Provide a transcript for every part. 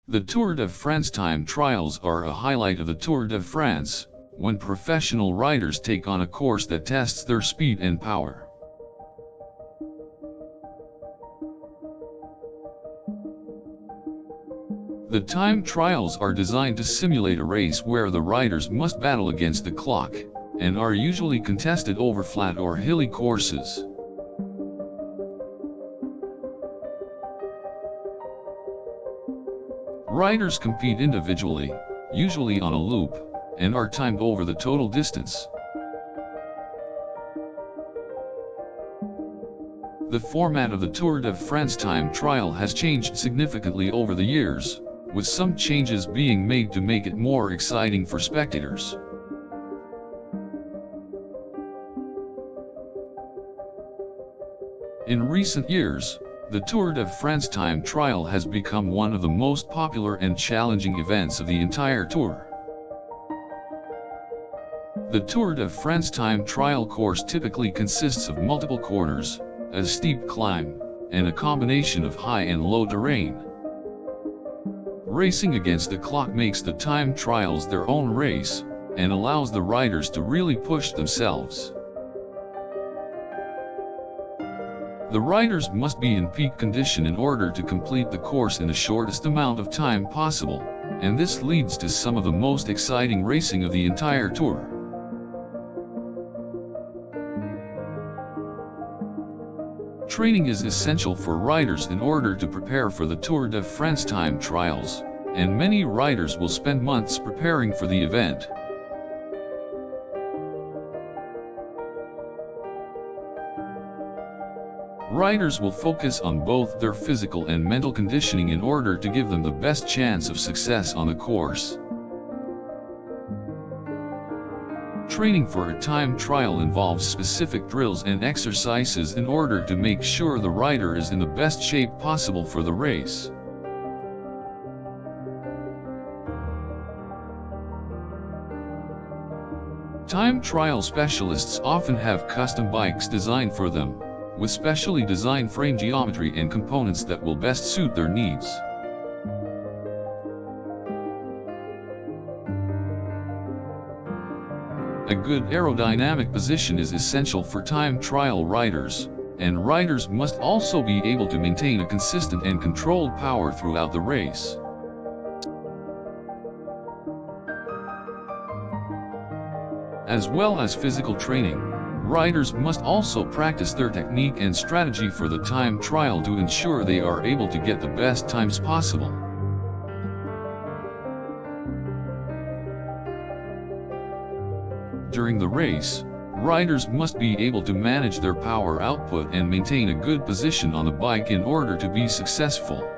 The Tour de France time trials are a highlight of the Tour de France, when professional riders take on a course that tests their speed and power. The time trials are designed to simulate a race where the riders must battle against the clock, and are usually contested over flat or hilly courses. Riders compete individually, usually on a loop, and are timed over the total distance. The format of the Tour de France time trial has changed significantly over the years, with some changes being made to make it more exciting for spectators. In recent years, the Tour de France time trial has become one of the most popular and challenging events of the entire tour. The Tour de France time trial course typically consists of multiple corners, a steep climb, and a combination of high and low terrain. Racing against the clock makes the time trials their own race, and allows the riders to really push themselves. The riders must be in peak condition in order to complete the course in the shortest amount of time possible, and this leads to some of the most exciting racing of the entire tour. Training is essential for riders in order to prepare for the Tour de France time trials, and many riders will spend months preparing for the event. Riders will focus on both their physical and mental conditioning in order to give them the best chance of success on the course. Training for a time trial involves specific drills and exercises in order to make sure the rider is in the best shape possible for the race. Time trial specialists often have custom bikes designed for them, with specially designed frame geometry and components that will best suit their needs. A good aerodynamic position is essential for time trial riders, and riders must also be able to maintain a consistent and controlled power throughout the race. As well as physical training, riders must also practice their technique and strategy for the time trial to ensure they are able to get the best times possible. During the race, riders must be able to manage their power output and maintain a good position on the bike in order to be successful.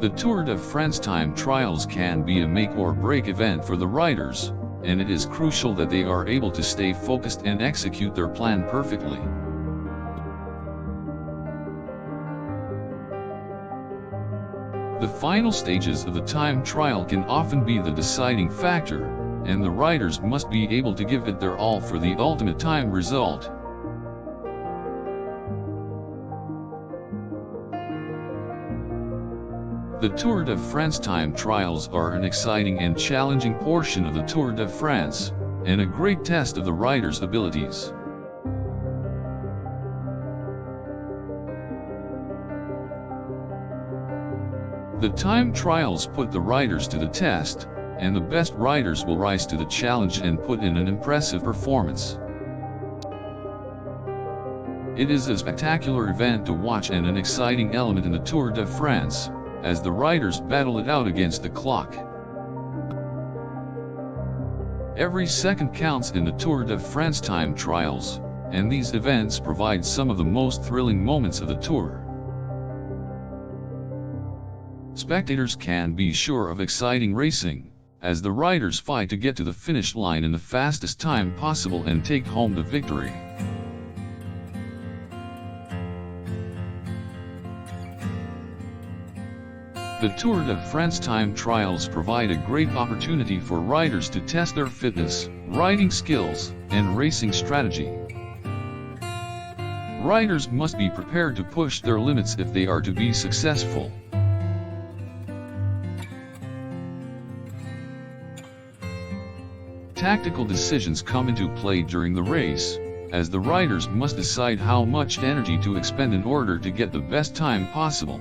The Tour de France time trials can be a make or break event for the riders, and it is crucial that they are able to stay focused and execute their plan perfectly. The final stages of the time trial can often be the deciding factor, and the riders must be able to give it their all for the ultimate time result. The Tour de France time trials are an exciting and challenging portion of the Tour de France, and a great test of the riders' abilities. The time trials put the riders to the test, and the best riders will rise to the challenge and put in an impressive performance. It is a spectacular event to watch and an exciting element in the Tour de France, as the riders battle it out against the clock. Every second counts in the Tour de France time trials, and these events provide some of the most thrilling moments of the tour. Spectators can be sure of exciting racing, as the riders fight to get to the finish line in the fastest time possible and take home the victory. The Tour de France time trials provide a great opportunity for riders to test their fitness, riding skills, and racing strategy. Riders must be prepared to push their limits if they are to be successful. Tactical decisions come into play during the race, as the riders must decide how much energy to expend in order to get the best time possible.